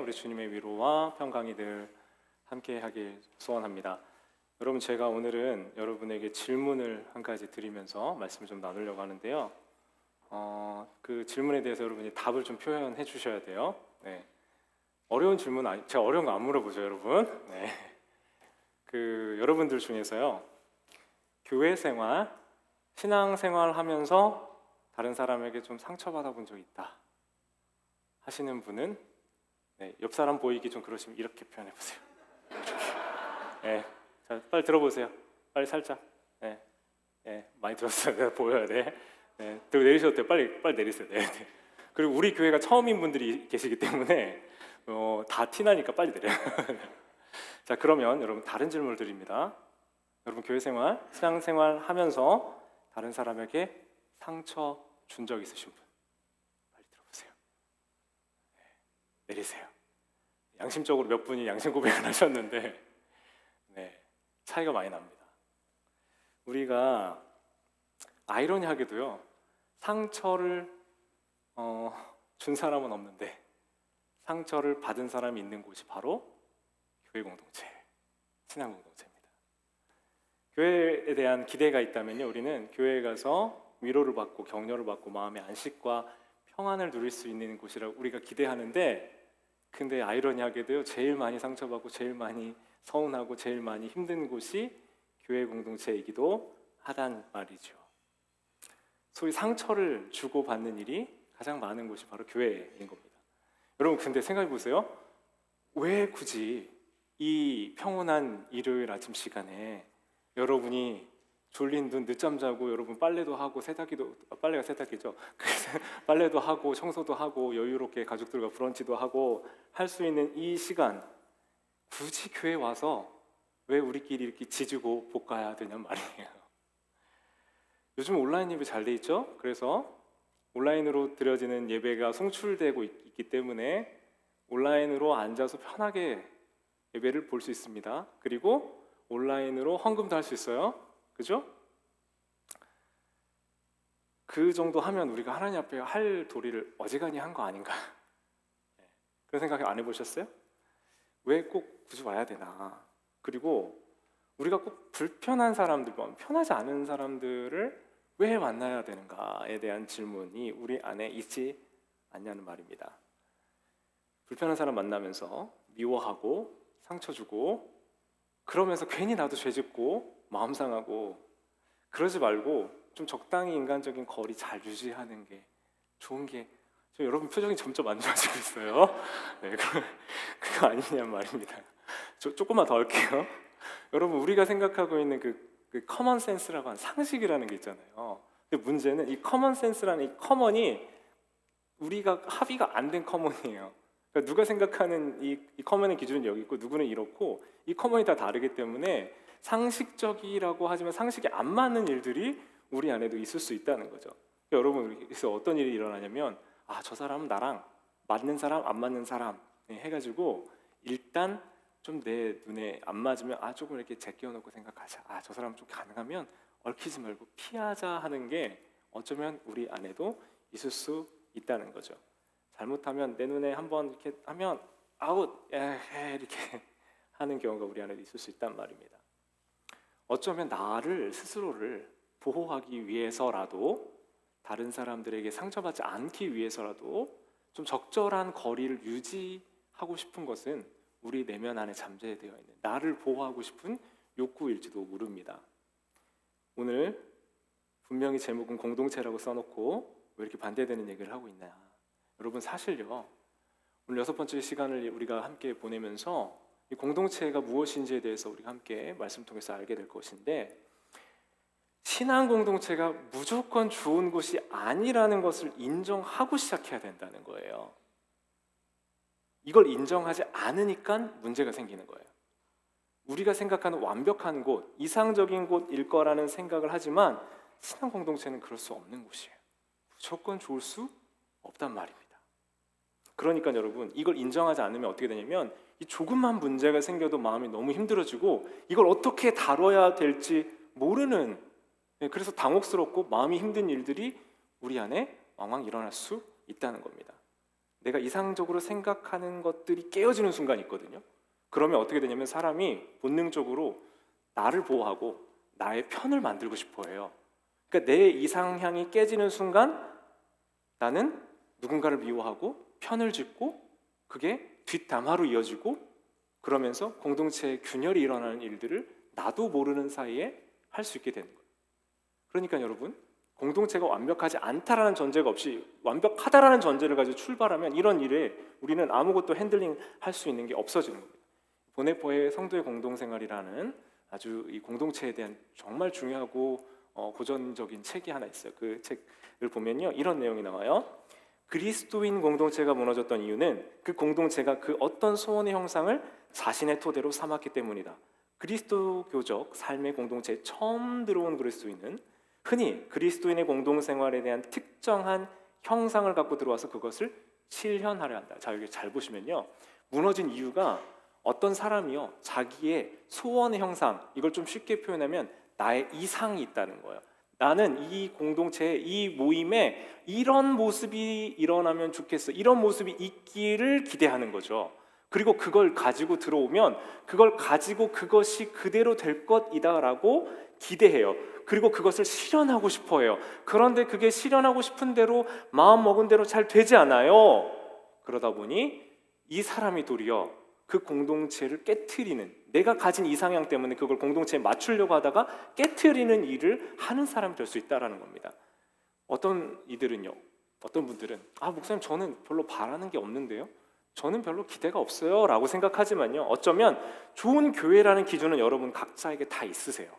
우리 주님의 위로와 평강이 함께 하길 소원합니다. 여러분, 제가 오늘은 여러분에게 질문을 한 가지 드리면서 말씀을 좀 나누려고 하는데요. 그 질문에 대해서 여러분이 답을 좀 표현해 주셔야 돼요. 네. 어려운 질문 제가 어려운 거 안 물어보죠, 여러분. 네. 여러분들 중에서요, 교회 생활, 신앙 생활 하면서 다른 사람에게 좀 상처받아 본 적 있다 하시는 분은, 네, 옆 사람 보이기 좀 그러시면 이렇게 표현해 보세요. 네. 자, 빨리 들어보세요. 빨리 살짝. 네. 네. 많이 들었어요. 내가 보여야 돼. 네. 들고 내리셔도 돼요. 빨리 내리세요. 네. 네. 그리고 우리 교회가 처음인 분들이 계시기 때문에 다 티나니까 빨리 내려요. 자, 그러면 여러분 다른 질문을 드립니다. 여러분 교회 생활, 신앙 생활 하면서 다른 사람에게 상처 준 적 있으신 분? 빨리 들어보세요. 네. 내리세요. 양심적으로 몇 분이 양심 고백을 하셨는데, 네, 차이가 많이 납니다. 우리가 아이러니하게도요, 상처를 준 사람은 없는데 상처를 받은 사람이 있는 곳이 바로 교회 공동체, 신앙 공동체입니다. 교회에 대한 기대가 있다면요, 우리는 교회에 가서 위로를 받고 격려를 받고 마음의 안식과 평안을 누릴 수 있는 곳이라고 우리가 기대하는데, 근데 아이러니하게도요, 제일 많이 상처받고 제일 많이 서운하고 제일 많이 힘든 곳이 교회 공동체이기도 하단 말이죠. 소위 상처를 주고받는 일이 가장 많은 곳이 바로 교회인 겁니다. 여러분, 근데 생각해 보세요. 왜 굳이 이 평온한 일요일 아침 시간에 여러분이 졸린 눈 늦잠 자고 여러분 빨래도 하고 빨래가 세탁기죠. 그래서 빨래도 하고 청소도 하고 여유롭게 가족들과 브런치도 하고 할 수 있는 이 시간, 굳이 교회 와서 왜 우리끼리 이렇게 지지고 볶아야 되냔 말이에요. 요즘 온라인 예배 잘 돼 있죠? 그래서 온라인으로 드려지는 예배가 송출되고 있기 때문에 온라인으로 앉아서 편하게 예배를 볼 수 있습니다. 그리고 온라인으로 헌금도 할 수 있어요. 그죠? 그 정도 하면 우리가 하나님 앞에 할 도리를 어지간히 한 거 아닌가? 그런 생각 안 해보셨어요? 왜 꼭 굳이 와야 되나? 그리고 우리가 꼭 불편한 사람들, 편하지 않은 사람들을 왜 만나야 되는가에 대한 질문이 우리 안에 있지 않냐는 말입니다. 불편한 사람 만나면서 미워하고 상처 주고 그러면서 괜히 나도 죄짓고 마음 상하고 그러지 말고 좀 적당히 인간적인 거리 잘 유지하는 게 좋은 게, 저 여러분 표정이 점점 안 좋아지고 있어요. 네, 그거 아니냔 말입니다. 조금만 더 할게요. 여러분, 우리가 생각하고 있는 그 커먼 센스라고 하는 상식이라는 게 있잖아요. 근데 문제는 이 커먼 센스라는 이 커먼이 우리가 합의가 안 된 커먼이에요. 그러니까 누가 생각하는 이 커먼의 기준은 여기 있고 누구는 이렇고, 이 커먼이 다 다르기 때문에 상식적이라고 하지만 상식이 안 맞는 일들이 우리 안에도 있을 수 있다는 거죠. 그러니까 여러분, 여기서 어떤 일이 일어나냐면, 저 사람은 나랑 맞는 사람 안 맞는 사람 해가지고 일단 좀 내 눈에 안 맞으면 조금 이렇게 제껴놓고 생각하자. 저 사람 좀 가능하면 얽히지 말고 피하자 하는 게 어쩌면 우리 안에도 있을 수 있다는 거죠. 잘못하면 내 눈에 한번 이렇게 하면 아웃 이렇게 하는 경우가 우리 안에도 있을 수 있단 말입니다. 어쩌면 나를 스스로를 보호하기 위해서라도, 다른 사람들에게 상처받지 않기 위해서라도 좀 적절한 거리를 유지하고 싶은 것은 우리 내면 안에 잠재되어 있는 나를 보호하고 싶은 욕구일지도 모릅니다. 오늘 분명히 제목은 공동체라고 써놓고 왜 이렇게 반대되는 얘기를 하고 있나? 여러분, 사실요, 오늘 6번째 시간을 우리가 함께 보내면서 이 공동체가 무엇인지에 대해서 우리가 함께 말씀 통해서 알게 될 것인데, 신앙 공동체가 무조건 좋은 곳이 아니라는 것을 인정하고 시작해야 된다는 거예요. 이걸 인정하지 않으니까 문제가 생기는 거예요. 우리가 생각하는 완벽한 곳, 이상적인 곳일 거라는 생각을 하지만 신앙 공동체는 그럴 수 없는 곳이에요. 무조건 좋을 수 없단 말입니다. 그러니까 여러분, 이걸 인정하지 않으면 어떻게 되냐면 이 조금만 문제가 생겨도 마음이 너무 힘들어지고 이걸 어떻게 다뤄야 될지 모르는, 그래서 당혹스럽고 마음이 힘든 일들이 우리 안에 왕왕 일어날 수 있다는 겁니다. 내가 이상적으로 생각하는 것들이 깨어지는 순간이 있거든요. 그러면 어떻게 되냐면 사람이 본능적으로 나를 보호하고 나의 편을 만들고 싶어 해요. 그러니까 내 이상향이 깨지는 순간 나는 누군가를 미워하고 편을 짓고 그게 뒷담화로 이어지고 그러면서 공동체의 균열이 일어나는 일들을 나도 모르는 사이에 할 수 있게 되는 거예요. 그러니까 여러분, 공동체가 완벽하지 않다라는 전제가 없이 완벽하다라는 전제를 가지고 출발하면 이런 일에 우리는 아무것도 핸들링 할 수 있는 게 없어지는 겁니다. 보네포의 성도의 공동생활이라는 아주 이 공동체에 대한 정말 중요하고 고전적인 책이 하나 있어요. 그 책을 보면요, 이런 내용이 나와요. 그리스도인 공동체가 무너졌던 이유는 그 공동체가 그 어떤 소원의 형상을 자신의 토대로 삼았기 때문이다. 그리스도교적 삶의 공동체에 처음 들어온 그리스도인은 흔히 그리스도인의 공동생활에 대한 특정한 형상을 갖고 들어와서 그것을 실현하려 한다. 자, 여기 잘 보시면요, 무너진 이유가 어떤 사람이요, 자기의 소원의 형상, 이걸 좀 쉽게 표현하면 나의 이상이 있다는 거예요. 나는 이 공동체에, 이 모임에 이런 모습이 일어나면 좋겠어, 이런 모습이 있기를 기대하는 거죠. 그리고 그걸 가지고 들어오면 그걸 가지고 그것이 그대로 될 것이다라고 기대해요. 그리고 그것을 실현하고 싶어 해요. 그런데 그게 실현하고 싶은 대로 마음 먹은 대로 잘 되지 않아요. 그러다 보니 이 사람이 도리어 그 공동체를 깨트리는, 내가 가진 이상향 때문에 그걸 공동체에 맞추려고 하다가 깨트리는 일을 하는 사람이 될 수 있다는 겁니다. 어떤 이들은요, 어떤 분들은 목사님 저는 별로 바라는 게 없는데요, 저는 별로 기대가 없어요 라고 생각하지만요, 어쩌면 좋은 교회라는 기준은 여러분 각자에게 다 있으세요.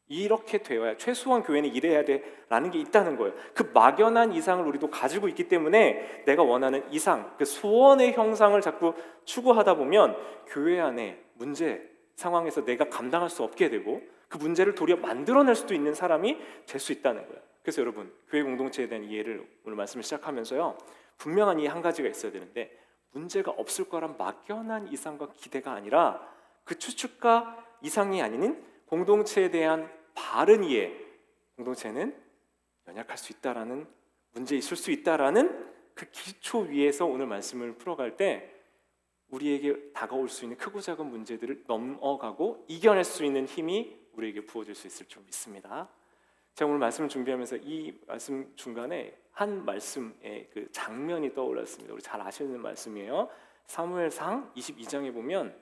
이렇게 되어야, 최소한 교회는 이래야 돼라는 게 있다는 거예요. 그 막연한 이상을 우리도 가지고 있기 때문에 내가 원하는 이상, 그 소원의 형상을 자꾸 추구하다 보면 교회 안에 문제 상황에서 내가 감당할 수 없게 되고 그 문제를 도리어 만들어낼 수도 있는 사람이 될 수 있다는 거예요. 그래서 여러분, 교회 공동체에 대한 이해를 오늘 말씀을 시작하면서요, 분명한 이해 한 가지가 있어야 되는데, 문제가 없을 거란 막연한 이상과 기대가 아니라 그 추측과 이상이 아닌 공동체에 대한 바른 이해, 공동체는 연약할 수 있다라는, 문제 있을 수 있다라는 그 기초 위에서 오늘 말씀을 풀어갈 때 우리에게 다가올 수 있는 크고 작은 문제들을 넘어가고 이겨낼 수 있는 힘이 우리에게 부어질 수 있을 줄 믿습니다. 제가 오늘 말씀을 준비하면서 이 말씀 중간에 한 말씀의 그 장면이 떠올랐습니다. 우리 잘 아시는 말씀이에요. 사무엘상 22장에 보면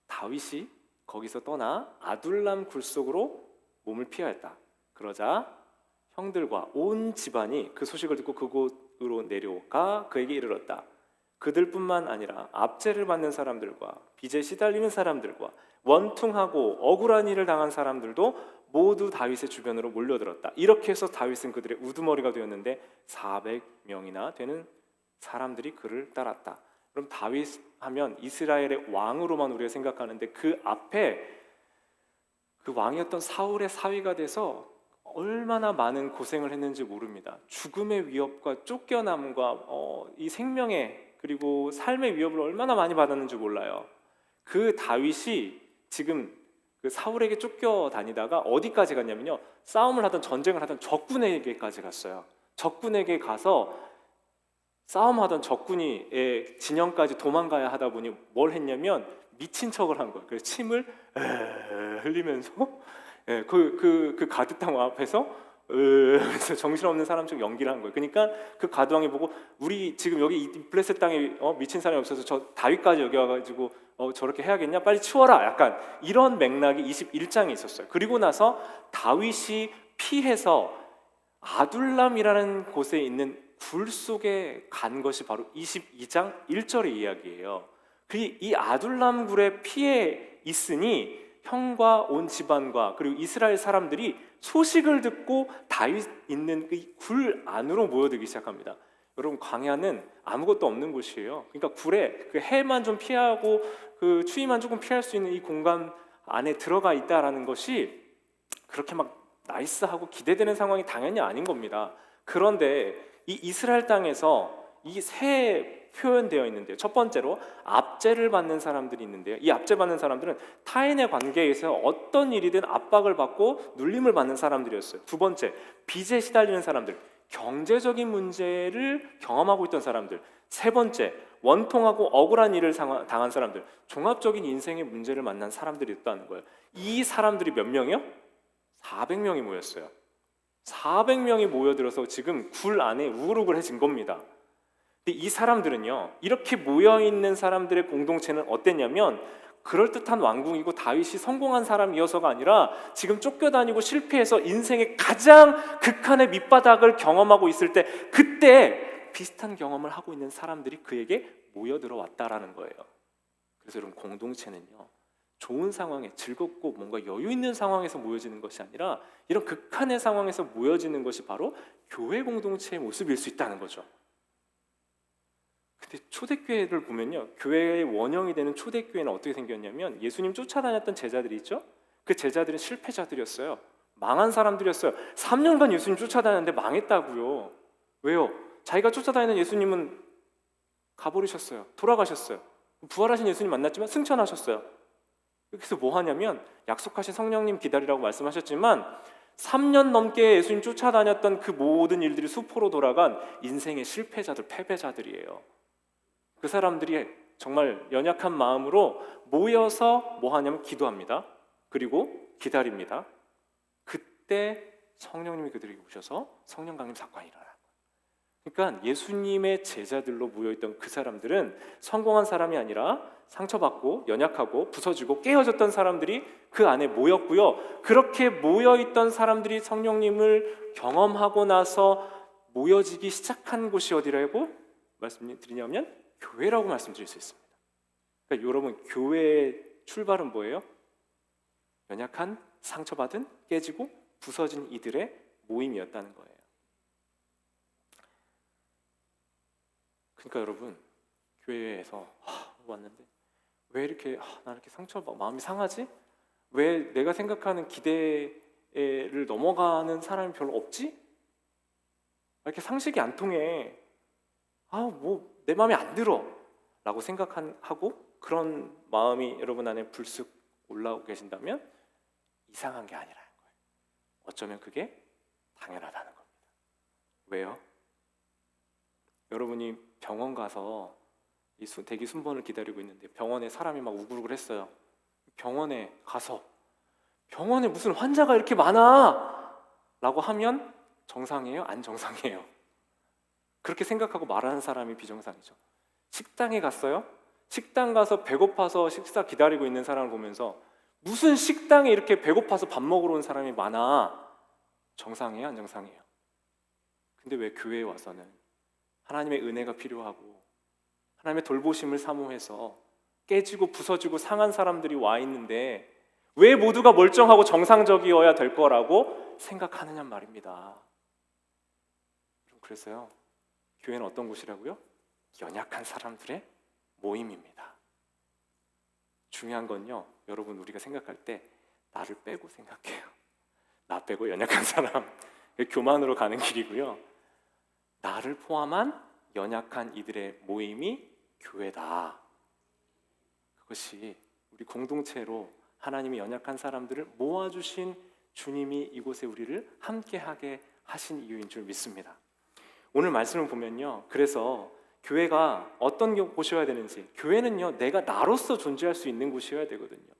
다윗이 거기서 떠나 아둘람 굴속으로 몸을 피하였다. 그러자 형들과 온 집안이 그 소식을 듣고 그곳으로 내려가 그에게 이르렀다. 그들뿐만 아니라 압제를 받는 사람들과 빚에 시달리는 사람들과 원통하고 억울한 일을 당한 사람들도 모두 다윗의 주변으로 몰려들었다. 이렇게 해서 다윗은 그들의 우두머리가 되었는데 400명이나 되는 사람들이 그를 따랐다. 그럼 다윗 하면 이스라엘의 왕으로만 우리가 생각하는데 그 앞에 그 왕이었던 사울의 사위가 돼서 얼마나 많은 고생을 했는지 모릅니다. 죽음의 위협과 쫓겨남과 이 생명의 그리고 삶의 위협을 얼마나 많이 받았는지 몰라요. 그 다윗이 지금 그 사울에게 쫓겨다니다가 어디까지 갔냐면요, 싸움을 하던, 전쟁을 하던 적군에게까지 갔어요. 적군에게 가서 싸움하던 적군의 진영까지 도망가야 하다 보니 뭘 했냐면 미친 척을 한 거예요. 그래서 침을 흘리면서 그 가드탕 앞에서 그래서 정신없는 사람처럼 연기를 한 거예요. 그러니까 그 가드왕이 보고 우리 지금 여기 이 블레셋 땅에 미친 사람이 없어서 저 다윗까지 여기 와가지고 저렇게 해야겠냐, 빨리 치워라, 약간 이런 맥락이 21장에 있었어요. 그리고 나서 다윗이 피해서 아둘람이라는 곳에 있는 굴 속에 간 것이 바로 22장 1절의 이야기예요. 이 아둘람 굴에 피해 있으니 형과 온 집안과 그리고 이스라엘 사람들이 소식을 듣고 다윗 있는 그 굴 안으로 모여들기 시작합니다. 여러분, 광야는 아무것도 없는 곳이에요. 그러니까 굴에 그 해만 좀 피하고 그 추위만 조금 피할 수 있는 이 공간 안에 들어가 있다라는 것이 그렇게 막 나이스하고 기대되는 상황이 당연히 아닌 겁니다. 그런데 이 이스라엘 땅에서 이 세 표현되어 있는데요. 첫 번째로 압제를 받는 사람들이 있는데요. 이 압제받는 사람들은 타인의 관계에서 어떤 일이든 압박을 받고 눌림을 받는 사람들이었어요. 두 번째, 빚에 시달리는 사람들. 경제적인 문제를 경험하고 있던 사람들. 세 번째, 원통하고 억울한 일을 당한 사람들. 종합적인 인생의 문제를 만난 사람들이 있다는 거예요. 이 사람들이 몇 명이요? 400명이 모였어요. 400명이 모여들어서 지금 굴 안에 우글우글해진 겁니다. 근데 이 사람들은요, 이렇게 모여있는 사람들의 공동체는 어땠냐면 그럴듯한 왕궁이고 다윗이 성공한 사람이어서가 아니라 지금 쫓겨다니고 실패해서 인생의 가장 극한의 밑바닥을 경험하고 있을 때, 그때 비슷한 경험을 하고 있는 사람들이 그에게 모여들어왔다라는 거예요. 그래서 여러분, 공동체는요, 좋은 상황에 즐겁고 뭔가 여유 있는 상황에서 모여지는 것이 아니라 이런 극한의 상황에서 모여지는 것이 바로 교회 공동체의 모습일 수 있다는 거죠. 근데 초대교회를 보면요, 교회의 원형이 되는 초대교회는 어떻게 생겼냐면 예수님 쫓아다녔던 제자들이 있죠? 그 제자들은 실패자들이었어요. 망한 사람들이었어요. 3년간 예수님 쫓아다녔는데 망했다고요. 왜요? 자기가 쫓아다니는 예수님은 가버리셨어요. 돌아가셨어요. 부활하신 예수님 만났지만 승천하셨어요. 그래서 뭐 하냐면 약속하신 성령님 기다리라고 말씀하셨지만 3년 넘게 예수님 쫓아다녔던 그 모든 일들이 수포로 돌아간 인생의 실패자들, 패배자들이에요. 그 사람들이 정말 연약한 마음으로 모여서 뭐 하냐면 기도합니다. 그리고 기다립니다. 그때 성령님이 그들에게 오셔서 성령 강림 사건이 일어나요. 그러니까 예수님의 제자들로 모여있던 그 사람들은 성공한 사람이 아니라 상처받고 연약하고 부서지고 깨어졌던 사람들이 그 안에 모였고요. 그렇게 모여있던 사람들이 성령님을 경험하고 나서 모여지기 시작한 곳이 어디라고 말씀드리냐면 교회라고 말씀드릴 수 있습니다. 그러니까 여러분, 교회의 출발은 뭐예요? 연약한, 상처받은, 깨지고 부서진 이들의 모임이었다는 거예요. 그러니까 여러분, 교회에서 왔는데 왜 이렇게 나 이렇게 마음이 상하지? 왜 내가 생각하는 기대를 넘어가는 사람이 별로 없지? 이렇게 상식이 안 통해. 뭐 내 마음에 안 들어 라고 생각하고 그런 마음이 여러분 안에 불쑥 올라오고 계신다면 이상한 게 아니라는 거예요. 어쩌면 그게 당연하다는 겁니다. 왜요? 여러분이 병원 가서 대기 순번을 기다리고 있는데 병원에 사람이 막 우글우글했어요. 병원에 가서 병원에 무슨 환자가 이렇게 많아! 라고 하면 정상이에요? 안 정상이에요? 그렇게 생각하고 말하는 사람이 비정상이죠. 식당에 갔어요? 식당 가서 배고파서 식사 기다리고 있는 사람을 보면서 무슨 식당에 이렇게 배고파서 밥 먹으러 온 사람이 많아? 정상이에요? 안 정상이에요? 근데 왜 교회에 와서는 하나님의 은혜가 필요하고 하나님의 돌보심을 사모해서 깨지고 부서지고 상한 사람들이 와 있는데 왜 모두가 멀쩡하고 정상적이어야 될 거라고 생각하느냐 말입니다. 그래서요, 교회는 어떤 곳이라고요? 연약한 사람들의 모임입니다. 중요한 건요, 여러분, 우리가 생각할 때 나를 빼고 생각해요. 나 빼고 연약한 사람, 교만으로 가는 길이고요. 나를 포함한 연약한 이들의 모임이 교회다. 그것이 우리 공동체로 하나님이 연약한 사람들을 모아주신 주님이 이곳에 우리를 함께하게 하신 이유인 줄 믿습니다. 오늘 말씀을 보면요, 그래서 교회가 어떤 곳이어야 되는지, 교회는요, 내가 나로서 존재할 수 있는 곳이어야 되거든요.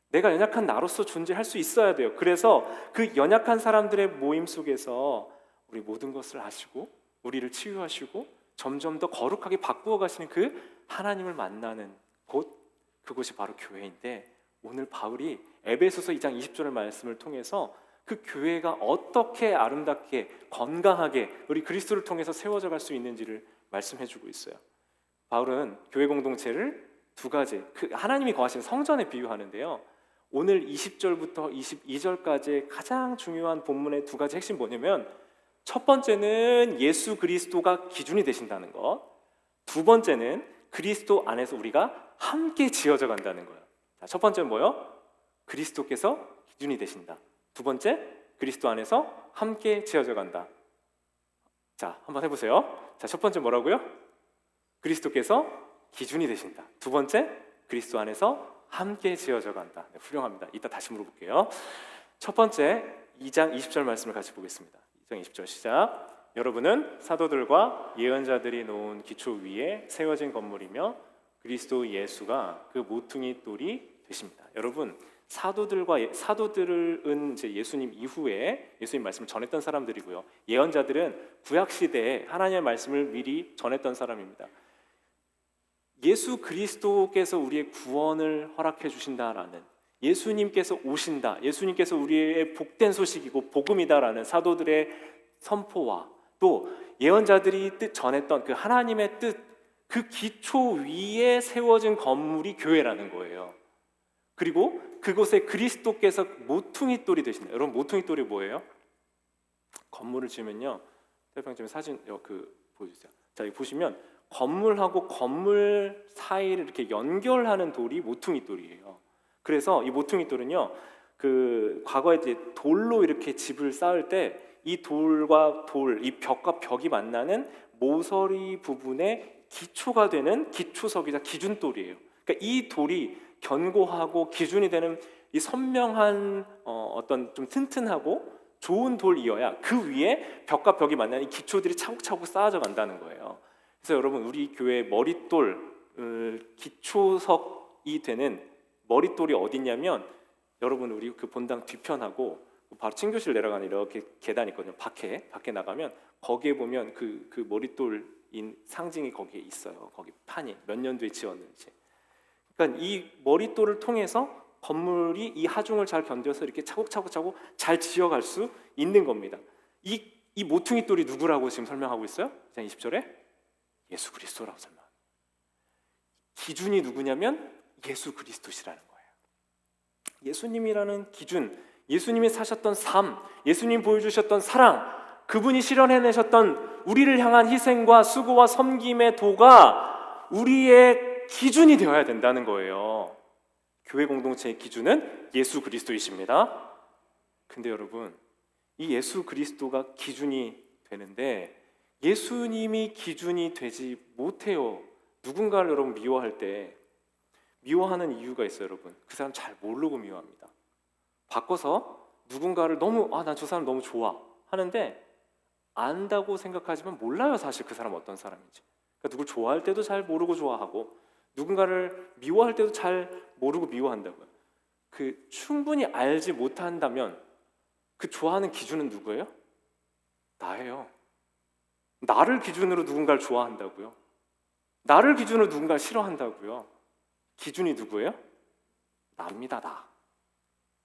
내가 연약한 나로서 존재할 수 있어야 돼요. 그래서 그 연약한 사람들의 모임 속에서 우리 모든 것을 하시고 우리를 치유하시고 점점 더 거룩하게 바꾸어 가시는 그 하나님을 만나는 곳, 그곳이 바로 교회인데, 오늘 바울이 에베소서 2장 20절의 말씀을 통해서 그 교회가 어떻게 아름답게 건강하게 우리 그리스도를 통해서 세워져 갈 수 있는지를 말씀해 주고 있어요. 바울은 교회 공동체를 두 가지, 하나님이 거하시는 성전에 비유하는데요, 오늘 20절부터 22절까지의 가장 중요한 본문의 두 가지 핵심 뭐냐면, 첫 번째는 예수 그리스도가 기준이 되신다는 것, 두 번째는 그리스도 안에서 우리가 함께 지어져 간다는 거예요. 자, 첫 번째는 뭐요? 그리스도께서 기준이 되신다. 두 번째, 그리스도 안에서 함께 지어져 간다. 자, 한번 해보세요. 자, 첫 번째 뭐라고요? 그리스도께서 기준이 되신다. 두 번째, 그리스도 안에서 함께 지어져 간다. 네, 훌륭합니다. 이따 다시 물어볼게요. 첫 번째, 2장 20절 말씀을 같이 보겠습니다. 2장 20절 시작. 여러분은 사도들과 예언자들이 놓은 기초 위에 세워진 건물이며 그리스도 예수가 그 모퉁이 돌이 되십니다. 여러분, 사도들은 이제 예수님 이후에 예수님 말씀을 전했던 사람들이고요. 예언자들은 구약 시대에 하나님의 말씀을 미리 전했던 사람입니다. 예수 그리스도께서 우리의 구원을 허락해 주신다라는, 예수님께서 오신다, 예수님께서 우리의 복된 소식이고 복음이다라는 사도들의 선포와 또 예언자들이 전했던 그 하나님의 뜻, 그 기초 위에 세워진 건물이 교회라는 거예요. 그리고 그곳에 그리스도께서 모퉁이 돌이 되신다. 여러분, 모퉁이 돌이 뭐예요? 건물을 지으면요, 태평 사진 보여주세요. 자, 여기 보시면 건물하고 건물 사이를 이렇게 연결하는 돌이 모퉁이 돌이에요. 그래서 이 모퉁이 돌은요, 그 과거에 이제 돌로 이렇게 집을 쌓을 때 이 돌과 돌, 이 벽과 벽이 만나는 모서리 부분에 기초가 되는 기초석이자 기준돌이에요. 그러니까 이 돌이 견고하고 기준이 되는 이 선명한 어떤 좀 튼튼하고 좋은 돌이어야 그 위에 벽과 벽이 만나는 이 기초들이 차곡차곡 쌓아져 간다는 거예요. 그래서 여러분, 우리 교회 머릿돌 기초석이 되는 머릿돌이 어디냐면, 여러분, 우리 그 본당 뒤편하고 바로 친교실 내려가는 이렇게 계단이 있거든요. 밖에 나가면 거기에 보면 그 머릿돌인 상징이 거기에 있어요. 거기 판이 몇 년도에 지었는지. 그러니까 이 머릿돌을 통해서 건물이 이 하중을 잘 견뎌서 이렇게 차곡차곡 잘 지어갈 수 있는 겁니다. 이 모퉁이 돌이 누구라고 지금 설명하고 있어요? 20절에 예수 그리스도라고 설명합니다. 기준이 누구냐면 예수 그리스도시라는 거예요. 예수님이라는 기준, 예수님이 사셨던 삶, 예수님 보여주셨던 사랑, 그분이 실현해내셨던 우리를 향한 희생과 수고와 섬김의 도가 우리의 기준이 되어야 된다는 거예요. 교회 공동체의 기준은 예수 그리스도이십니다. 근데 여러분, 이 예수 그리스도가 기준이 되는데 예수님이 기준이 되지 못해요. 누군가를 여러분 미워할 때 미워하는 이유가 있어요. 여러분, 그 사람 잘 모르고 미워합니다. 바꿔서 누군가를 너무 난 저 사람 너무 좋아 하는데 안다고 생각하지만 몰라요. 사실 그 사람 어떤 사람인지. 그러니까 누굴 좋아할 때도 잘 모르고 좋아하고 누군가를 미워할 때도 잘 모르고 미워한다고요. 그 충분히 알지 못한다면 그 좋아하는 기준은 누구예요? 나예요. 나를 기준으로 누군가를 좋아한다고요. 나를 기준으로 누군가를 싫어한다고요. 기준이 누구예요? 나입니다. 나.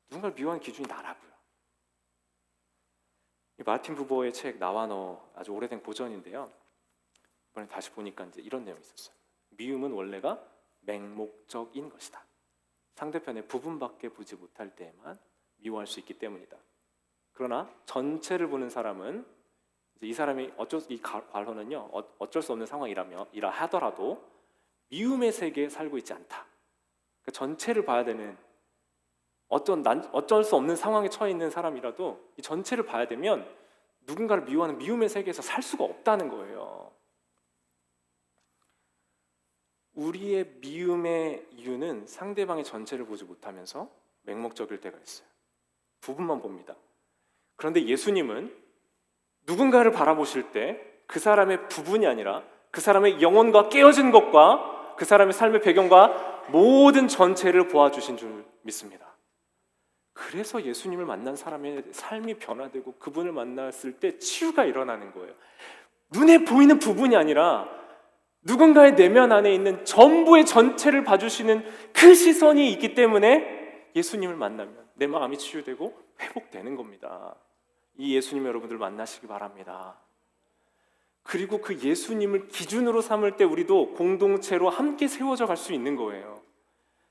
누군가를 미워하는 기준이 나라고요. 이 마틴 부버의 책 나와 너, 아주 오래된 고전인데요. 이번에 다시 보니까 이제 이런 내용이 있었어요. 미움은 원래가 맹목적인 것이다. 상대편의 부분밖에 보지 못할 때에만 미워할 수 있기 때문이다. 그러나 전체를 보는 사람은 이제 이 사람이 이 관원은요, 어쩔 수 없는 상황이라 하더라도 미움의 세계에 살고 있지 않다. 그러니까 전체를 봐야 되는, 어쩔 수 없는 상황에 처해 있는 사람이라도 이 전체를 봐야 되면 누군가를 미워하는 미움의 세계에서 살 수가 없다는 거예요. 우리의 미움의 이유는 상대방의 전체를 보지 못하면서 맹목적일 때가 있어요. 부분만 봅니다. 그런데 예수님은 누군가를 바라보실 때 그 사람의 부분이 아니라 그 사람의 영혼과 깨어진 것과 그 사람의 삶의 배경과 모든 전체를 보아주신 줄 믿습니다. 그래서 예수님을 만난 사람의 삶이 변화되고 그분을 만났을 때 치유가 일어나는 거예요. 눈에 보이는 부분이 아니라 누군가의 내면 안에 있는 전부의 전체를 봐주시는 그 시선이 있기 때문에 예수님을 만나면 내 마음이 치유되고 회복되는 겁니다. 이 예수님 여러분들 만나시기 바랍니다. 그리고 그 예수님을 기준으로 삼을 때 우리도 공동체로 함께 세워져 갈 수 있는 거예요.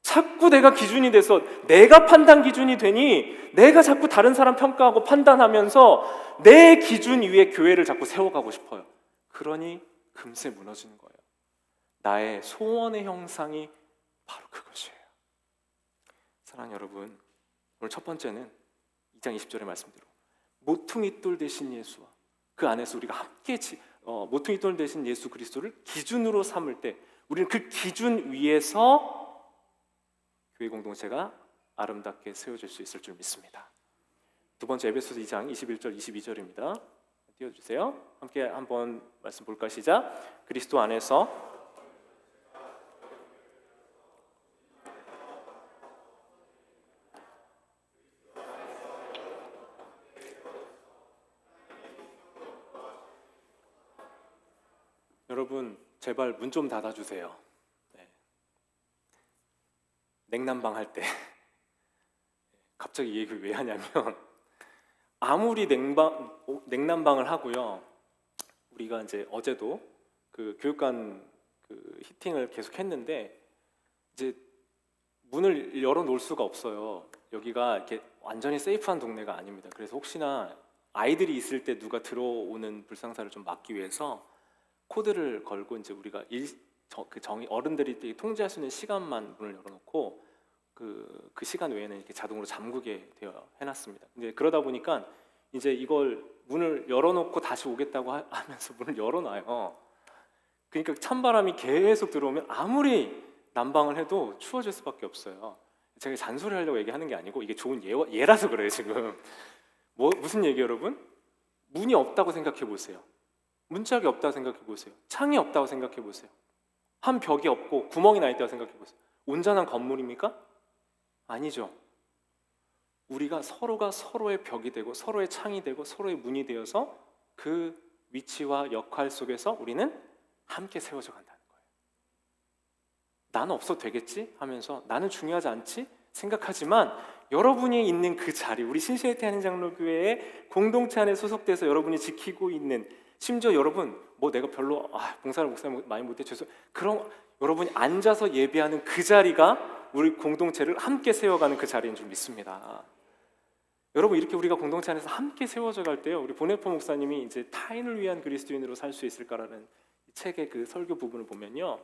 자꾸 내가 기준이 돼서 내가 판단 기준이 되니 내가 자꾸 다른 사람 평가하고 판단하면서 내 기준 위에 교회를 자꾸 세워가고 싶어요. 그러니 금세 무너지는 거예요. 나의 소원의 형상이 바로 그것이에요. 사랑하는 여러분, 오늘 첫 번째는 2장 20절의 말씀대로 모퉁이 돌 되신 예수와 그 안에서 우리가 함께 모퉁이 돌 되신 예수 그리스도를 기준으로 삼을 때 우리는 그 기준 위에서 교회 공동체가 아름답게 세워질 수 있을 줄 믿습니다. 두 번째 에베소서 2장 21절 22절입니다. 띄워주세요. 함께 한번 말씀 볼까? 시작. 그리스도 안에서 여러분 제발 문 좀 닫아주세요. 네. 냉난방 할 때 갑자기 이 얘기를 왜 하냐면 아무리 냉난방을 하고요. 우리가 이제 어제도 그 교육관 그 히팅을 계속 했는데 이제 문을 열어 놓을 수가 없어요. 여기가 이렇게 완전히 세이프한 동네가 아닙니다. 그래서 혹시나 아이들이 있을 때 누가 들어오는 불상사를 좀 막기 위해서 코드를 걸고 이제 우리가 어른들이 통제할 수 있는 시간만 문을 열어놓고 그 시간 외에는 이렇게 자동으로 잠그게 되어 해놨습니다. 이제 그러다 보니까 이제 이걸 문을 열어놓고 다시 오겠다고 하면서 문을 열어놔요. 그러니까 찬바람이 계속 들어오면 아무리 난방을 해도 추워질 수밖에 없어요. 제가 잔소리하려고 얘기하는 게 아니고 이게 좋은 예라서 그래요 지금. 무슨 얘기 여러분? 문이 없다고 생각해 보세요. 문짝이 없다고 생각해 보세요. 창이 없다고 생각해 보세요. 한 벽이 없고 구멍이 나 있다고 생각해 보세요. 온전한 건물입니까? 아니죠. 우리가 서로가 서로의 벽이 되고 서로의 창이 되고 서로의 문이 되어서 그 위치와 역할 속에서 우리는 함께 세워져 간다는 거예요. 나는 없어도 되겠지 하면서 나는 중요하지 않지 생각하지만 여러분이 있는 그 자리, 우리 신시애티 한인장로교회의 공동체 안에 소속돼서 여러분이 지키고 있는, 심지어 여러분 내가 별로 봉사를 목사님 많이 못해 죄송, 그럼 여러분이 앉아서 예배하는 그 자리가 우리 공동체를 함께 세워가는 그 자리인 줄 믿습니다. 여러분 이렇게 우리가 공동체 안에서 함께 세워져 갈 때요, 우리 보네포 목사님이 이제 타인을 위한 그리스도인으로 살 수 있을까라는 책의 그 설교 부분을 보면요,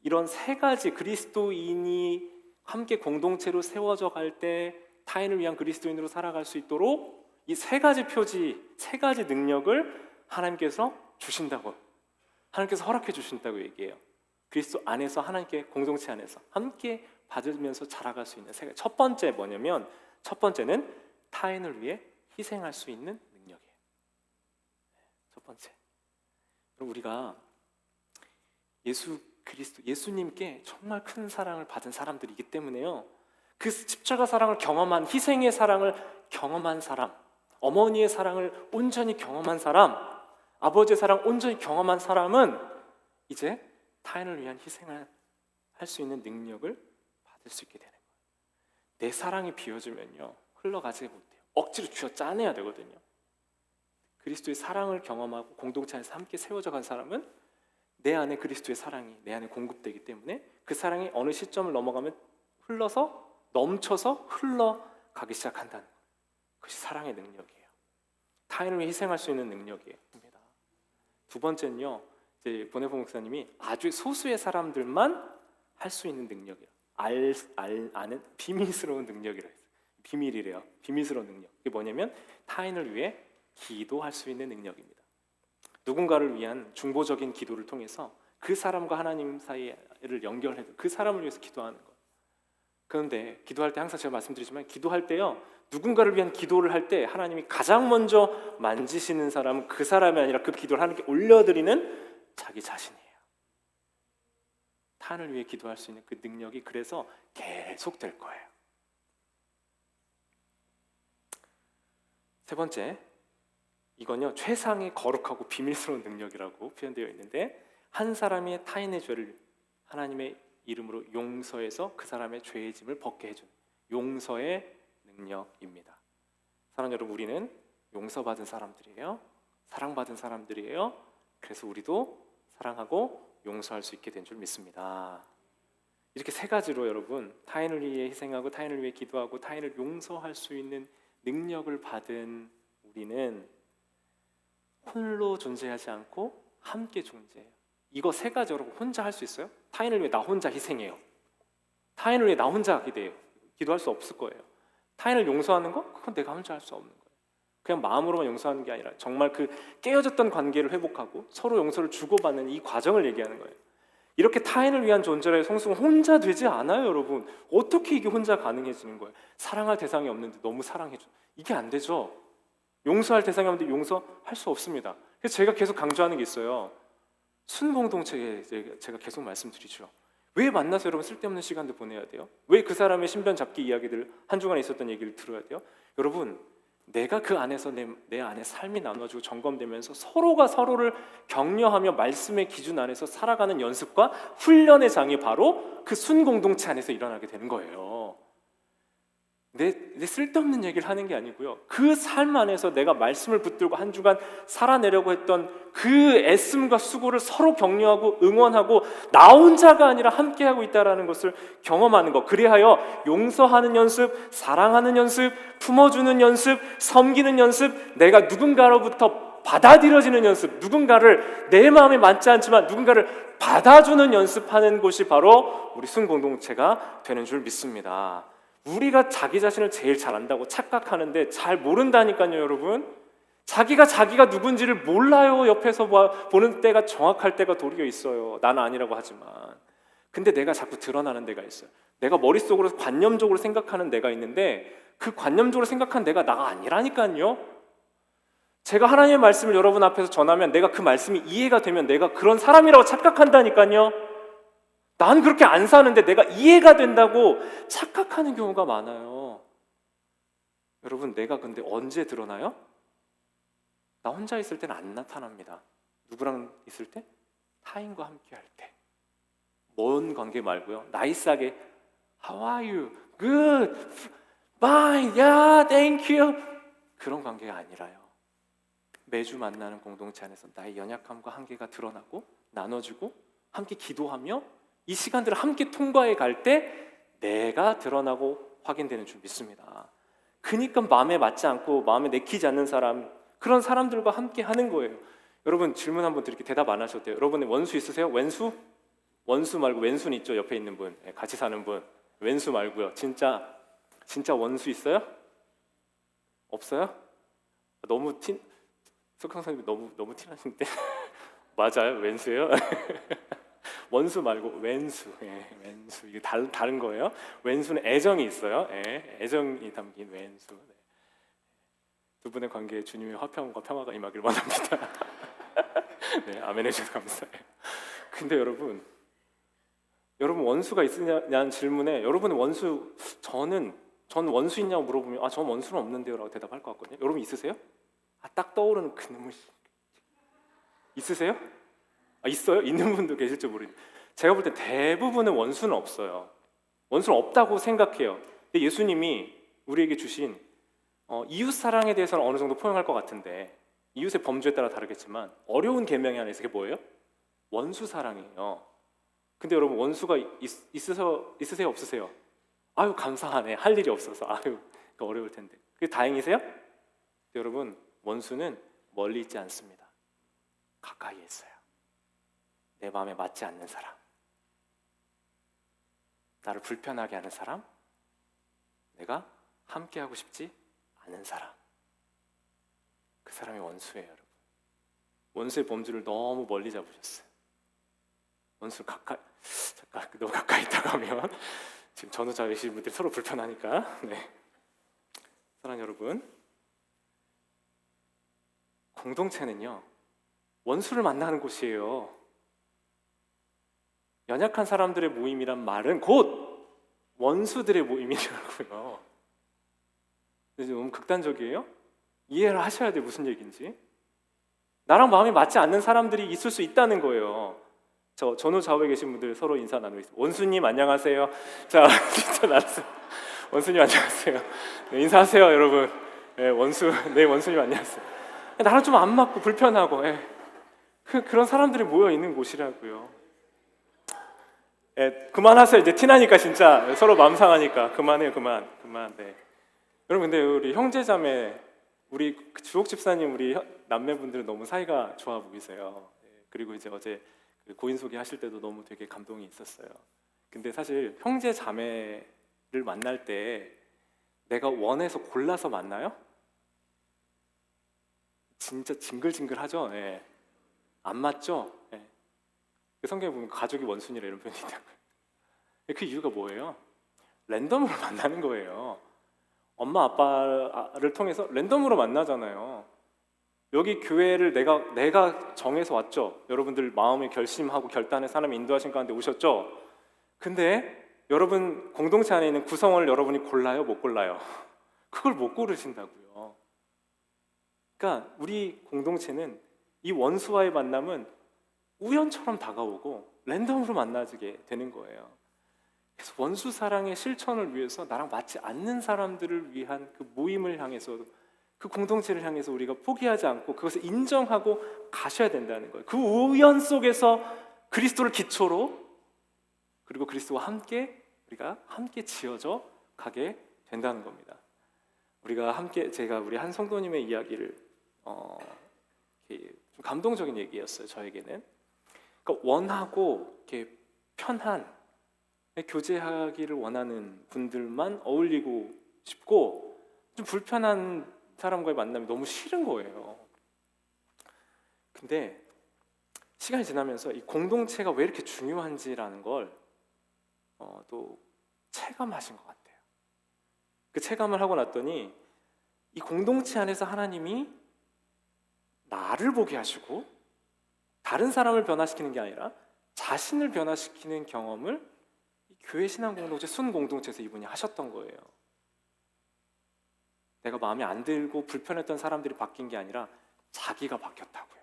이런 세 가지 그리스도인이 함께 공동체로 세워져 갈 때 타인을 위한 그리스도인으로 살아갈 수 있도록 이 세 가지 표지, 세 가지 능력을 하나님께서 주신다고, 하나님께서 허락해 주신다고 얘기해요. 그리스도 안에서 하나님께 공동체 안에서 함께 받으면서 자라갈 수 있는 세 가지. 첫 번째 뭐냐면, 첫 번째는 타인을 위해 희생할 수 있는 능력이에요. 첫 번째, 우리가 예수님께 정말 큰 사랑을 받은 사람들이기 때문에요, 그 십자가 사랑을 경험한, 희생의 사랑을 경험한 사람, 어머니의 사랑을 온전히 경험한 사람, 아버지의 사랑 온전히 경험한 사람은 이제 타인을 위한 희생을 할 수 있는 능력을 받을 수 있게 되는 거예요. 내 사랑이 비워지면요 흘러가지 못해요. 억지로 쥐어짜내야 되거든요. 그리스도의 사랑을 경험하고 공동체 안에서 함께 세워져 간 사람은 내 안에 그리스도의 사랑이 내 안에 공급되기 때문에 그 사랑이 어느 시점을 넘어가면 흘러서 넘쳐서 흘러가기 시작한다는 거예요. 그것이 사랑의 능력이에요. 타인을 위해 희생할 수 있는 능력이에요. 두 번째는요, 이제 보네포 목사님이 아주 소수의 사람들만 할 수 있는 능력이에요. 아는 비밀스러운 능력이라 했어요. 비밀이래요. 비밀스러운 능력. 이게 뭐냐면 타인을 위해 기도할 수 있는 능력입니다. 누군가를 위한 중보적인 기도를 통해서 그 사람과 하나님 사이를 연결해서 그 사람을 위해서 기도하는 것. 그런데 기도할 때 항상 제가 말씀드리지만, 기도할 때요, 누군가를 위한 기도를 할 때 하나님이 가장 먼저 만지시는 사람은 그 사람이 아니라 그 기도를 하나님께 올려드리는 자기 자신이에요. 타인을 위해 기도할 수 있는 그 능력이 그래서 계속 될 거예요. 세 번째, 이건요 최상의 거룩하고 비밀스러운 능력이라고 표현되어 있는데, 한 사람이 타인의 죄를 하나님의 이름으로 용서해서 그 사람의 죄의 짐을 벗게 해주는 용서의 능력입니다. 사랑하는 여러분, 우리는 용서받은 사람들이에요. 사랑받은 사람들이에요. 그래서 우리도 사랑하고 용서할 수 있게 된 줄 믿습니다. 이렇게 세 가지로 여러분, 타인을 위해 희생하고 타인을 위해 기도하고 타인을 용서할 수 있는 능력을 받은 우리는 홀로 존재하지 않고 함께 존재해요. 이거 세 가지 여러분 혼자 할 수 있어요? 타인을 위해 나 혼자 희생해요. 타인을 위해 나 혼자 기도해요. 기도할 수 없을 거예요. 타인을 용서하는 거? 그건 내가 혼자 할 수 없는 거예요. 그냥 마음으로만 용서하는 게 아니라 정말 그 깨어졌던 관계를 회복하고 서로 용서를 주고받는 이 과정을 얘기하는 거예요. 이렇게 타인을 위한 존재의 성숙은 혼자 되지 않아요, 여러분. 어떻게 이게 혼자 가능해지는 거예요? 사랑할 대상이 없는데 너무 사랑해줘. 이게 안 되죠. 용서할 대상이 없는데 용서할 수 없습니다. 그래서 제가 계속 강조하는 게 있어요. 순공동체에 제가 계속 말씀드리죠. 왜 만나서 여러분 쓸데없는 시간들 보내야 돼요? 왜 그 사람의 신변 잡기 이야기들 한 주간에 있었던 얘기를 들어야 돼요? 여러분, 내가 그 안에서 내 안에 삶이 나눠지고 점검되면서 서로가 서로를 격려하며 말씀의 기준 안에서 살아가는 연습과 훈련의 장이 바로 그 순공동체 안에서 일어나게 되는 거예요. 내 쓸데없는 얘기를 하는 게 아니고요, 그 삶 안에서 내가 말씀을 붙들고 한 주간 살아내려고 했던 그 애씀과 수고를 서로 격려하고 응원하고 나 혼자가 아니라 함께하고 있다는 것을 경험하는 것, 그리하여 용서하는 연습, 사랑하는 연습, 품어주는 연습, 섬기는 연습, 내가 누군가로부터 받아들여지는 연습, 누군가를 내 마음에 맞지 않지만 누군가를 받아주는 연습하는 곳이 바로 우리 순공동체가 되는 줄 믿습니다. 우리가 자기 자신을 제일 잘 안다고 착각하는데 잘 모른다니까요, 여러분. 자기가 누군지를 몰라요. 옆에서 보는 때가 정확할 때가 도리어 있어요. 나는 아니라고 하지만. 근데 내가 자꾸 드러나는 데가 있어요. 내가 머릿속으로 관념적으로 생각하는 내가 있는데 그 관념적으로 생각한 내가 나가 아니라니까요. 제가 하나님의 말씀을 여러분 앞에서 전하면 내가 그 말씀이 이해가 되면 내가 그런 사람이라고 착각한다니까요. 난 그렇게 안 사는데 내가 이해가 된다고 착각하는 경우가 많아요. 여러분, 내가 근데 언제 드러나요? 나 혼자 있을 때는 안 나타납니다. 누구랑 있을 때? 타인과 함께 할 때. 먼 관계 말고요, 나이스하게 How are you? Good. Fine. Yeah, thank you. 그런 관계가 아니라요, 매주 만나는 공동체 안에서 나의 연약함과 한계가 드러나고 나눠주고 함께 기도하며 이 시간들을 함께 통과해 갈 때 내가 드러나고 확인되는 줄 믿습니다. 그러니까 마음에 맞지 않고 마음에 내키지 않는 사람, 그런 사람들과 함께 하는 거예요. 여러분, 질문 한번 드릴게요. 대답 안 하셔도 돼요. 여러분의 원수 있으세요? 왼수? 원수 말고 왼수는 있죠. 옆에 있는 분, 같이 사는 분. 왼수 말고요. 진짜 원수 있어요? 없어요? 너무 석형 선생님 너무 티나시는데 맞아요? 왼수예요? 원수 말고 왼수. 왼수, 이게 다른 거예요. 왼수는 애정이 있어요. 애정이 담긴 왼수. 두 분의 관계에 주님의 화평과 평화가 임하길 원합니다. 네, 아멘 해주셔서 감사해요. 근데 여러분 원수가 있으냐는 질문에 여러분의 원수, 전 원수 있냐고 물어보면 전 원수는 없는데요 라고 대답할 것 같거든요. 여러분 있으세요? 딱 떠오르는 그놈의 있으세요? 있어요? 있는 분도 계실지 모르겠는데 제가 볼 때 대부분의 원수는 없어요. 원수는 없다고 생각해요. 근데 예수님이 우리에게 주신 이웃 사랑에 대해서는 어느 정도 포용할 것 같은데 이웃의 범주에 따라 다르겠지만 어려운 계명이 하나 있어요. 그게 뭐예요? 원수 사랑이에요. 근데 여러분, 원수가 있으세요? 없으세요? 아유, 감사하네. 할 일이 없어서. 아유, 어려울 텐데. 그게 다행이세요? 근데 여러분, 원수는 멀리 있지 않습니다. 가까이에 있어요. 내 마음에 맞지 않는 사람, 나를 불편하게 하는 사람, 내가 함께하고 싶지 않은 사람, 그 사람이 원수예요. 여러분, 원수의 범주를 너무 멀리 잡으셨어요. 원수를 너무 가까이 있다고 하면 지금 전후자 계신 분들이 서로 불편하니까. 네. 사랑하는 여러분, 공동체는요, 원수를 만나는 곳이에요. 연약한 사람들의 모임이란 말은 곧 원수들의 모임이라고요. 근데 너무 극단적이에요? 이해를 하셔야 돼요. 무슨 얘기인지. 나랑 마음이 맞지 않는 사람들이 있을 수 있다는 거예요. 전후 좌우에 계신 분들 서로 인사 나누겠습니다. 원수님 안녕하세요. 자, 진짜 나왔어요. 원수님 안녕하세요. 네, 인사하세요, 여러분. 네, 원수님 안녕하세요. 나랑 좀 안 맞고 불편하고, 그런 사람들이 모여 있는 곳이라고요. 그만하세요. 이제 티나니까 진짜 서로 마음 상하니까 그만해요. 그만. 네. 여러분, 근데 우리 형제자매, 우리 주옥 집사님, 우리 남매분들은 너무 사이가 좋아 보이세요. 그리고 이제 어제 고인 소개하실 때도 너무 되게 감동이 있었어요. 근데 사실 형제 자매를 만날 때 내가 원해서 골라서 만나요? 진짜 징글징글하죠. 안 맞죠? 성경에 보면 가족이 원수니라 이런 표현이 있다고요. 그 이유가 뭐예요? 랜덤으로 만나는 거예요. 엄마 아빠를 통해서 랜덤으로 만나잖아요. 여기 교회를 내가 정해서 왔죠. 여러분들 마음에 결심하고 결단해서 하나님 인도하신 가운데 오셨죠. 근데 여러분 공동체 안에 있는 구성원을 여러분이 골라요? 못 골라요? 그걸 못 고르신다고요. 그러니까 우리 공동체는 이 원수와의 만남은 우연처럼 다가오고 랜덤으로 만나게 되는 거예요. 그래서 원수 사랑의 실천을 위해서 나랑 맞지 않는 사람들을 위한 그 모임을 향해서, 그 공동체를 향해서 우리가 포기하지 않고 그것을 인정하고 가셔야 된다는 거예요. 그 우연 속에서 그리스도를 기초로, 그리고 그리스도와 함께 우리가 함께 지어져 가게 된다는 겁니다. 우리가 함께, 제가 우리 한 성도님의 이야기를 좀 감동적인 얘기였어요. 저에게는. 그러니까 원하고 이렇게 편한, 교제하기를 원하는 분들만 어울리고 싶고, 좀 불편한 사람과의 만남이 너무 싫은 거예요. 근데 시간이 지나면서 이 공동체가 왜 이렇게 중요한지라는 걸 또 체감하신 것 같아요. 그 체감을 하고 났더니 이 공동체 안에서 하나님이 나를 보게 하시고 다른 사람을 변화시키는 게 아니라 자신을 변화시키는 경험을 교회 신앙 공동체, 순 공동체에서 이분이 하셨던 거예요. 내가 마음에 안 들고 불편했던 사람들이 바뀐 게 아니라 자기가 바뀌었다고요.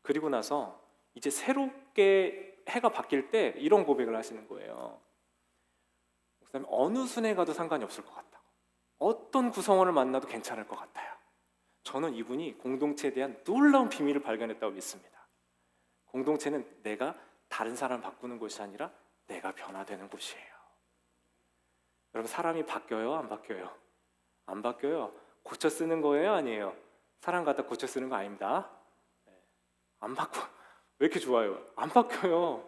그리고 나서 이제 새롭게 해가 바뀔 때 이런 고백을 하시는 거예요. 목사님, 어느 순회 가도 상관이 없을 것 같다고, 어떤 구성원을 만나도 괜찮을 것 같아요. 저는 이분이 공동체에 대한 놀라운 비밀을 발견했다고 믿습니다. 공동체는 내가 다른 사람을 바꾸는 곳이 아니라 내가 변화되는 곳이에요. 여러분, 사람이 바뀌어요? 안 바뀌어요? 안 바뀌어요. 고쳐 쓰는 거예요? 아니에요? 사람 갖다 고쳐 쓰는 거 아닙니다. 안 바꿔. 왜 이렇게 좋아요? 안 바뀌어요.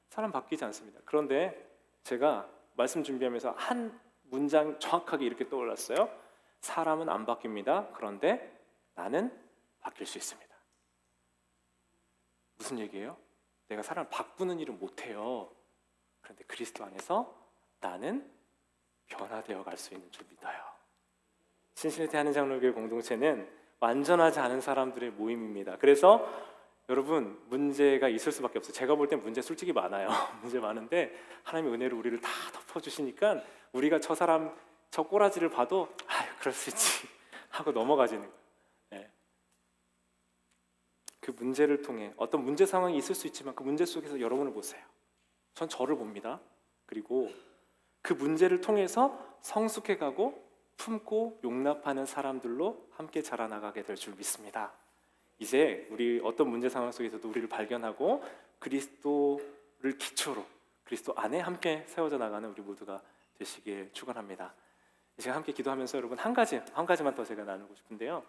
사람 바뀌지 않습니다. 그런데 제가 말씀 준비하면서 한 문장 정확하게 이렇게 떠올랐어요. 사람은 안 바뀝니다. 그런데 나는 바뀔 수 있습니다. 무슨 얘기예요? 내가 사람을 바꾸는 일은 못해요. 그런데 그리스도 안에서 나는 변화되어 갈 수 있는 줄 믿어요. 신실에 대하는 장로교회 공동체는 완전하지 않은 사람들의 모임입니다. 그래서 여러분, 문제가 있을 수밖에 없어요. 제가 볼 땐 문제 솔직히 많아요. 문제 많은데 하나님의 은혜로 우리를 다 덮어주시니까 우리가 저 사람, 저 꼬라지를 봐도 그럴 수 있지 하고 넘어가지는 거예요. 네. 그 문제를 통해 어떤 문제 상황이 있을 수 있지만 그 문제 속에서 여러분을 보세요. 전 저를 봅니다. 그리고 그 문제를 통해서 성숙해가고 품고 용납하는 사람들로 함께 자라나가게 될 줄 믿습니다. 이제 우리 어떤 문제 상황 속에서도 우리를 발견하고 그리스도를 기초로 그리스도 안에 함께 세워져 나가는 우리 모두가 되시길 축원합니다. 제가 함께 기도하면서 여러분 한 가지만 더 제가 나누고 싶은데요.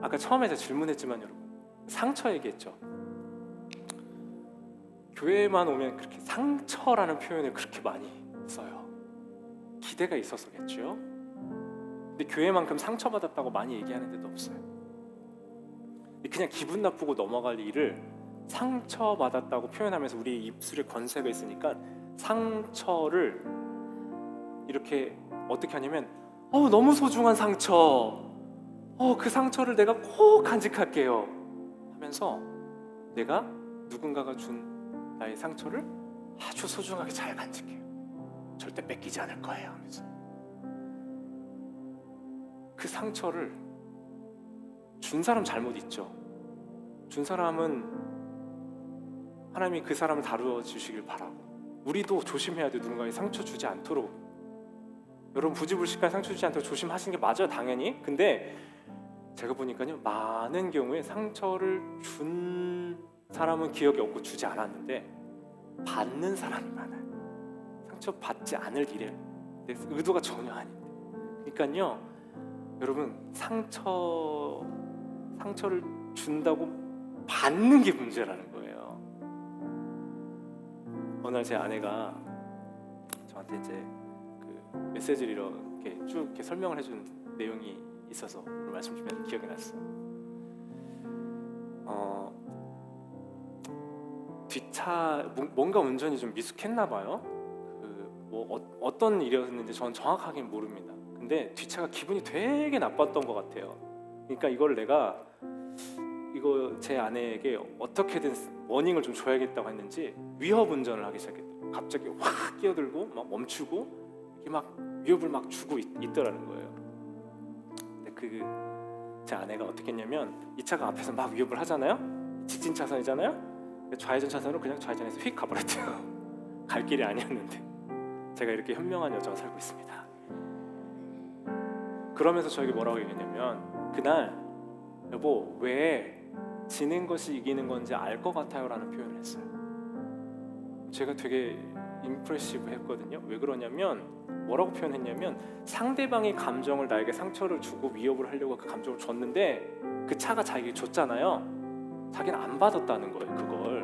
아까 처음에 제가 질문했지만 여러분, 상처 얘기했죠. 교회에만 오면 그렇게 상처라는 표현을 그렇게 많이 써요. 기대가 있어서겠죠. 근데 교회만큼 상처받았다고 많이 얘기하는 데도 없어요. 그냥 기분 나쁘고 넘어갈 일을 상처받았다고 표현하면서 우리 입술에 권세가 있으니까 상처를 이렇게 어떻게 하냐면 너무 소중한 상처, 그 상처를 내가 꼭 간직할게요 하면서 내가 누군가가 준 나의 상처를 아주 소중하게 잘 간직해요. 절대 뺏기지 않을 거예요 하면서 그 상처를 준 사람 잘못 있죠. 준 사람은 하나님이 그 사람을 다루어 주시길 바라고, 우리도 조심해야 돼요. 누군가에 상처 주지 않도록. 여러분, 부지불식한 상처 주지 않도록 조심하시는 게 맞아요, 당연히. 근데 제가 보니까요, 많은 경우에 상처를 준 사람은 기억이 없고 주지 않았는데 받는 사람이 많아요. 상처 받지 않을 일에 내 의도가 전혀 아닌데. 그러니까요, 여러분, 상처를 준다고 받는 게 문제라는 거예요. 어느 날 제 아내가 저한테 이제 그 메시지를 이렇게 쭉 이렇게 설명을 해준 내용이 있어서 오늘 말씀 주면 기억이 났어요. 뒷차 뭔가 운전이 좀 미숙했나 봐요. 어떤 일이었는지 저는 정확하게는 모릅니다. 근데 뒷차가 기분이 되게 나빴던 것 같아요. 그러니까 이걸 내가 이거 제 아내에게 어떻게든 워닝을 좀 줘야겠다고 했는지 위협 운전을 하기 시작했대요. 갑자기 확 끼어들고 막 멈추고 이렇게 막 위협을 막 주고 있더라는 거예요. 근데 제 아내가 어떻게 했냐면 이 차가 앞에서 막 위협을 하잖아요. 직진 차선이잖아요. 좌회전 차선으로 그냥 좌회전해서 휙 가버렸대요. 갈 길이 아니었는데. 제가 이렇게 현명한 여자가 살고 있습니다. 그러면서 저에게 뭐라고 얘기했냐면 그날 여보 왜 지는 것이 이기는 건지 알 것 같아요 라는 표현을 했어요. 제가 되게 임프레시브 했거든요. 왜 그러냐면 뭐라고 표현했냐면 상대방의 감정을 나에게 상처를 주고 위협을 하려고 그 감정을 줬는데 그 차가 자기에게 줬잖아요. 자기는 안 받았다는 거예요. 그걸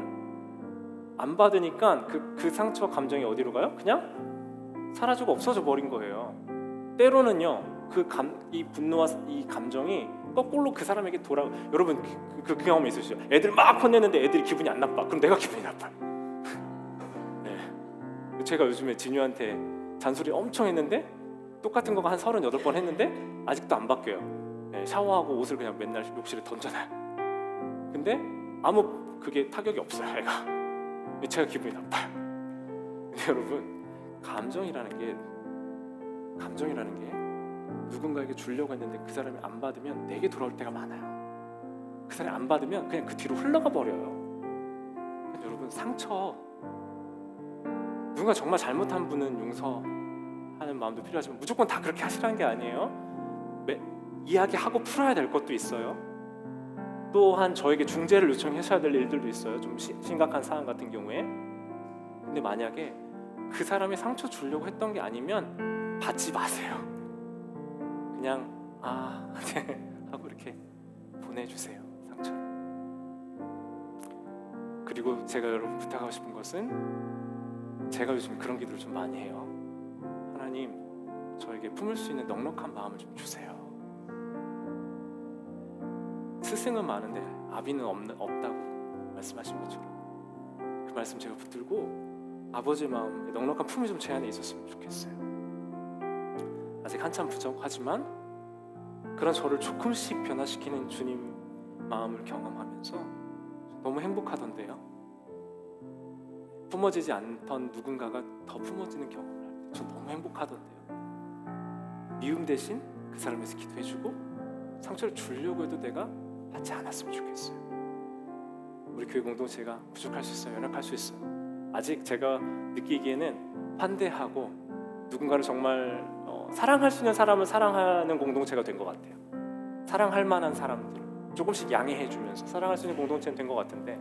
안 받으니까 그 상처 감정이 어디로 가요? 그냥 사라지고 없어져 버린 거예요. 때로는요 이 분노와 이 감정이 거꾸로 그 사람에게 여러분 그 경험이 있으시죠? 애들 막 혼내는데 애들이 기분이 안 나빠. 그럼 내가 기분이 나빠요. 네. 제가 요즘에 진유한테 잔소리 엄청 했는데 똑같은 거가 한 38번 했는데 아직도 안 바뀌어요. 네, 샤워하고 옷을 그냥 맨날 욕실에 던져놔요. 근데 아무 그게 타격이 없어요. 애가. 제가 기분이 나빠요. 근데 여러분 감정이라는 게 누군가에게 주려고 했는데 그 사람이 안 받으면 내게 돌아올 때가 많아요. 그 사람이 안 받으면 그냥 그 뒤로 흘러가 버려요. 근데 여러분 상처 누군가 정말 잘못한 분은 용서하는 마음도 필요하지만 무조건 다 그렇게 하시라는 게 아니에요. 이야기하고 풀어야 될 것도 있어요. 또한 저에게 중재를 요청하셔야 될 일들도 있어요. 좀 심각한 사안 같은 경우에. 근데 만약에 그 사람이 상처 주려고 했던 게 아니면 받지 마세요. 그냥 네 하고 이렇게 보내주세요. 상처를. 그리고 제가 여러분 부탁하고 싶은 것은 제가 요즘 그런 기도를 좀 많이 해요. 하나님 저에게 품을 수 있는 넉넉한 마음을 좀 주세요. 스승은 많은데 아비는 없다고 말씀하신 것처럼 그 말씀 제가 붙들고 아버지의 마음에 넉넉한 품이 좀 제 안에 있었으면 좋겠어요. 아직 한참 부족하지만 그런 저를 조금씩 변화시키는 주님 마음을 경험하면서 너무 행복하던데요. 품어지지 않던 누군가가 더 품어지는 경험을 할 때 저 너무 행복하던데요. 미움 대신 그 사람에서 기도해주고 상처를 주려고 해도 내가 받지 않았으면 좋겠어요. 우리 교회 공동체가 부족할 수 있어요. 연약할 수 있어요. 아직 제가 느끼기에는 환대하고 누군가를 정말 사랑할 수 있는 사람을 사랑하는 공동체가 된 것 같아요. 사랑할 만한 사람들 조금씩 양해해주면서 사랑할 수 있는 공동체는 된 것 같은데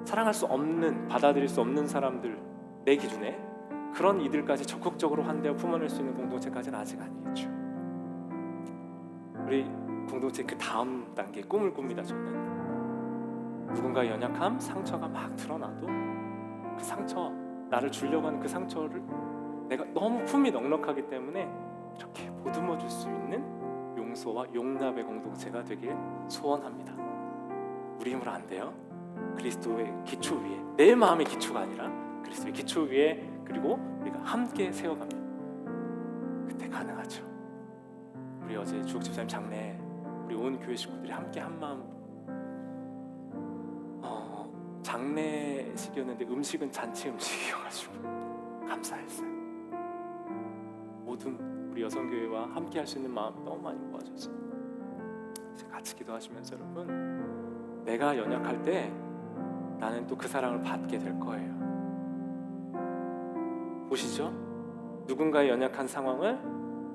사랑할 수 없는, 받아들일 수 없는 사람들 내 기준에 그런 이들까지 적극적으로 환대하고 품어낼 수 있는 공동체까지는 아직 아니겠죠. 우리 공동체 그 다음 단계 꿈을 꿉니다. 저는 누군가의 연약함, 상처가 막 드러나도 그 상처, 나를 주려고 하는 그 상처를 내가 너무 품이 넉넉하기 때문에 이렇게 보듬어 줄 수 있는 용서와 용납의 공동체가 되길 소원합니다. 우리 힘으로 안 돼요. 그리스도의 기초 위에, 내 마음의 기초가 아니라 그리스도의 기초 위에 그리고 우리가 함께 세워가면 그때 가능하죠. 우리 어제 주옥 집사님 장례 우리 온 교회 식구들이 함께 한 마음 장례식이었는데 음식은 잔치 음식이어가지고 감사했어요. 모든 우리 여성교회와 함께 할 수 있는 마음 너무 많이 모아졌어요. 이제 같이 기도하시면서 여러분 내가 연약할 때 나는 또 그 사랑을 받게 될 거예요. 보시죠. 누군가의 연약한 상황을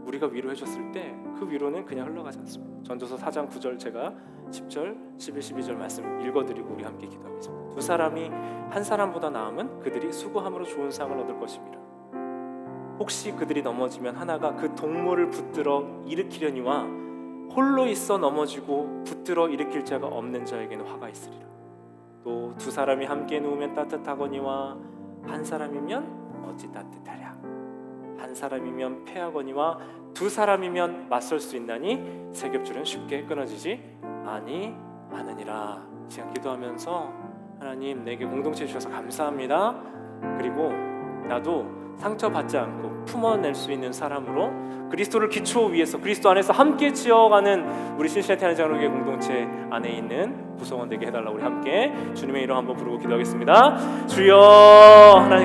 우리가 위로해줬을 때 그 위로는 그냥 흘러가지 않습니다. 전도서 4장 9절 제가 10절, 11, 12절 말씀 읽어드리고 우리 함께 기도하겠습니다. 두 사람이 한 사람보다 나으면 그들이 수고함으로 좋은 상을 얻을 것입니다. 혹시 그들이 넘어지면 하나가 그 동물을 붙들어 일으키려니와 홀로 있어 넘어지고 붙들어 일으킬 자가 없는 자에게는 화가 있으리라. 또 두 사람이 함께 누우면 따뜻하거니와 한 사람이면 어찌 따뜻하랴. 한 사람이면 패하거니와 두 사람이면 맞설 수 있나니 세 겹줄은 쉽게 끊어지지 아니하느니라. 이 시간 기도하면서 하나님 내게 공동체 주셔서 감사합니다. 그리고 나도 상처받지 않고 품어낼 수 있는 사람으로 그리스도를 기초 위에서 그리스도 안에서 함께 지어가는 우리 신시내티 장로교회 공동체 안에 있는 구성원 되게 해달라고 우리 함께 주님의 이름 한번 부르고 기도하겠습니다. 주여 하나님